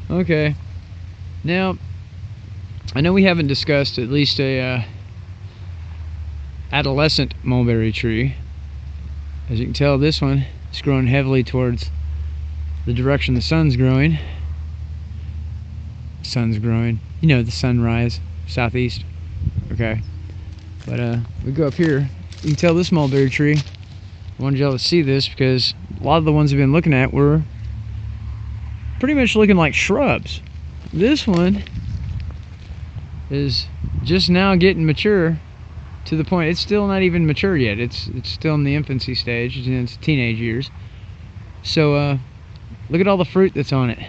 Okay. Now, I know we haven't discussed at least a adolescent mulberry tree. As you can tell, this one is growing heavily towards the direction the sun's growing. Sun's growing. You know, the sunrise, southeast. Okay. But we go up here. You can tell this mulberry tree. I wanted y'all to see this because a lot of the ones we've been looking at were pretty much looking like shrubs. This one is just now getting mature to the point it's still not even mature yet. It's still in the infancy stage, in its teenage years. So look at all the fruit that's on it.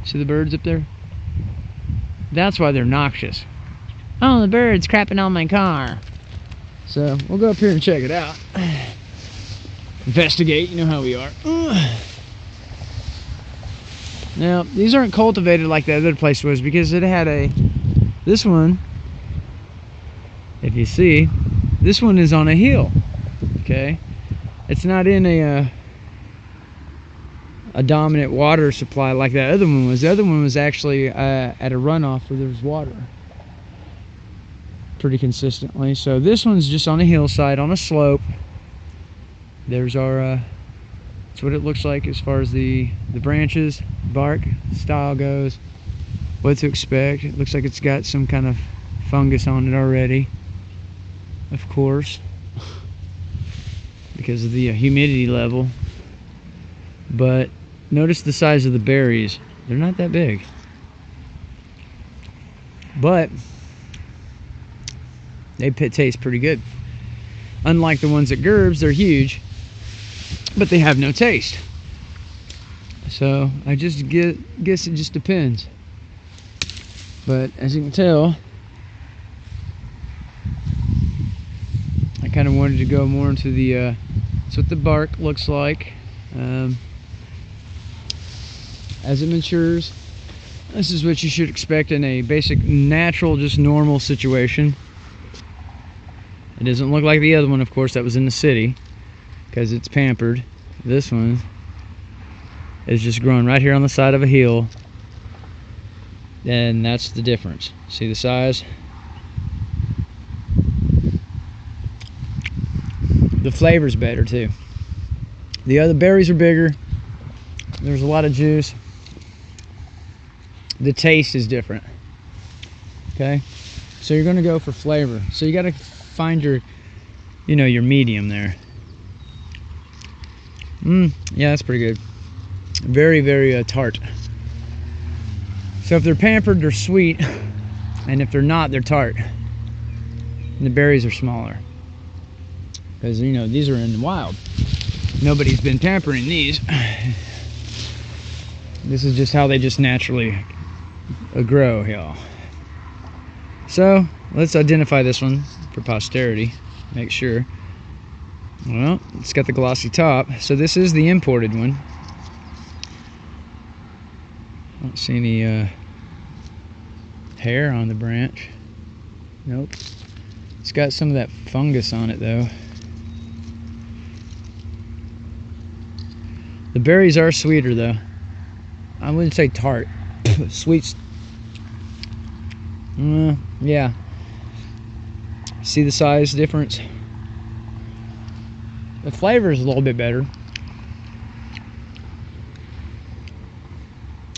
See the birds up there? That's why they're noxious. Oh, the bird's crapping on my car. So we'll go up here and check it out. Investigate, you know how we are. Now, these aren't cultivated like the other place was because it had this one, if you see, this one is on a hill, okay? It's not in a dominant water supply like that other one was. The other one was actually at a runoff where there was water pretty consistently. So this one's just on a hillside, on a slope. There's our, that's what it looks like as far as the branches, bark style goes. What to expect. It looks like it's got some kind of fungus on it already, of course, because of the humidity level. But notice the size of the berries. They're not that big, but they taste pretty good. Unlike the ones at Gerb's, they're huge, but they have no taste. So I just guess it just depends. But as you can tell, I kind of wanted to go more into the that's what the bark looks like as it matures. This is what you should expect in a basic natural, just normal situation. It doesn't look like the other one, of course, that was in the city, because it's pampered. This one is just growing right here on the side of a hill, and that's the difference. See the size? The flavor's better too. The other berries are bigger. There's a lot of juice. The taste is different. Okay, so you're going to go for flavor. So you got to find your, you know, your medium there. Yeah, that's pretty good. Very, very tart. So if they're pampered, they're sweet, and if they're not, they're tart. And the berries are smaller, because you know these are in the wild. Nobody's been pampering these. This is just how they just naturally grow, y'all. So let's identify this one for posterity. Make sure. Well, it's got the glossy top, so this is the imported one. I don't see any hair on the branch. Nope. It's got some of that fungus on it though. The berries are sweeter though. I wouldn't say tart. Sweets. Yeah. See the size difference? The flavor is a little bit better,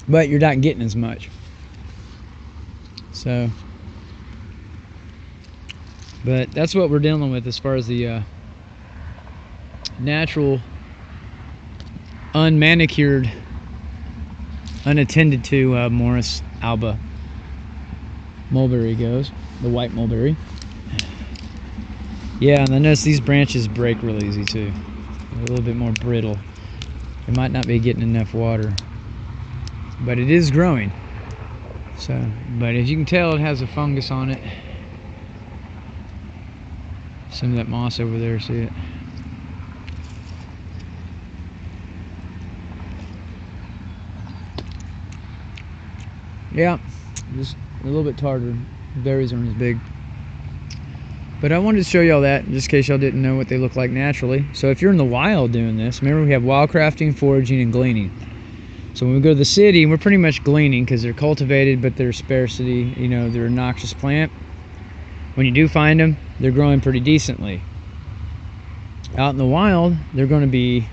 but you're not getting as much. So, but that's what we're dealing with as far as the natural, unmanicured, unattended to Morris Alba mulberry goes, the white mulberry. Yeah, and I notice these branches break real easy too. They're a little bit more brittle. It might not be getting enough water, but it is growing. So, but as you can tell, it has a fungus on it. Some of that moss over there, see it? Yeah, just a little bit tartar. Berries aren't as big. But I wanted to show y'all that, just in case y'all didn't know what they look like naturally. So if you're in the wild doing this, remember we have wild crafting, foraging, and gleaning. So when we go to the city, we're pretty much gleaning because they're cultivated, but they're sparsity, you know, they're a noxious plant. When you do find them, they're growing pretty decently. Out in the wild, they're going to be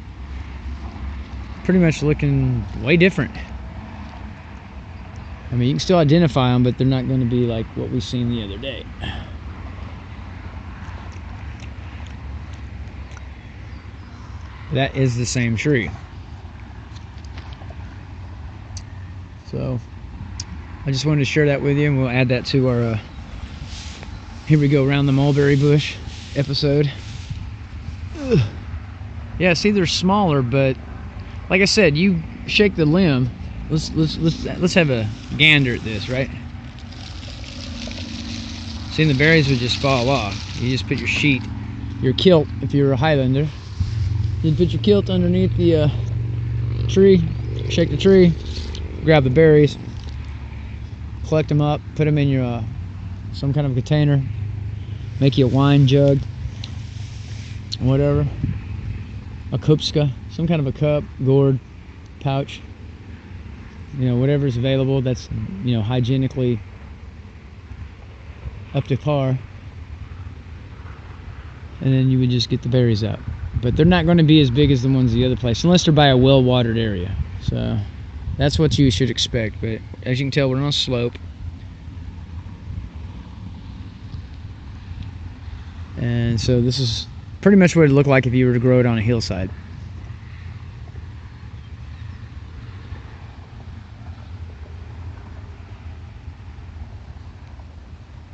pretty much looking way different. I mean, you can still identify them, but they're not going to be like what we seen the other day. That is the same tree. So I just wanted to share that with you, and we'll add that to our here we go around the mulberry bush episode. Ugh. Yeah, see, they're smaller, but like I said, you shake the limb. Let's have a gander at this, right? See, the berries would just fall off. You just put your sheet, your kilt, if you're a Highlander, you'd put your kilt underneath the tree, shake the tree, grab the berries, collect them up, put them in your some kind of container, make you a wine jug, whatever, a kupska, some kind of a cup, gourd, pouch, you know, whatever's available that's, you know, hygienically up to par, and then you would just get the berries out. But they're not going to be as big as the ones the other place, unless they're by a well-watered area. So that's what you should expect. But as you can tell, we're on a slope, and so this is pretty much what it'd look like if you were to grow it on a hillside.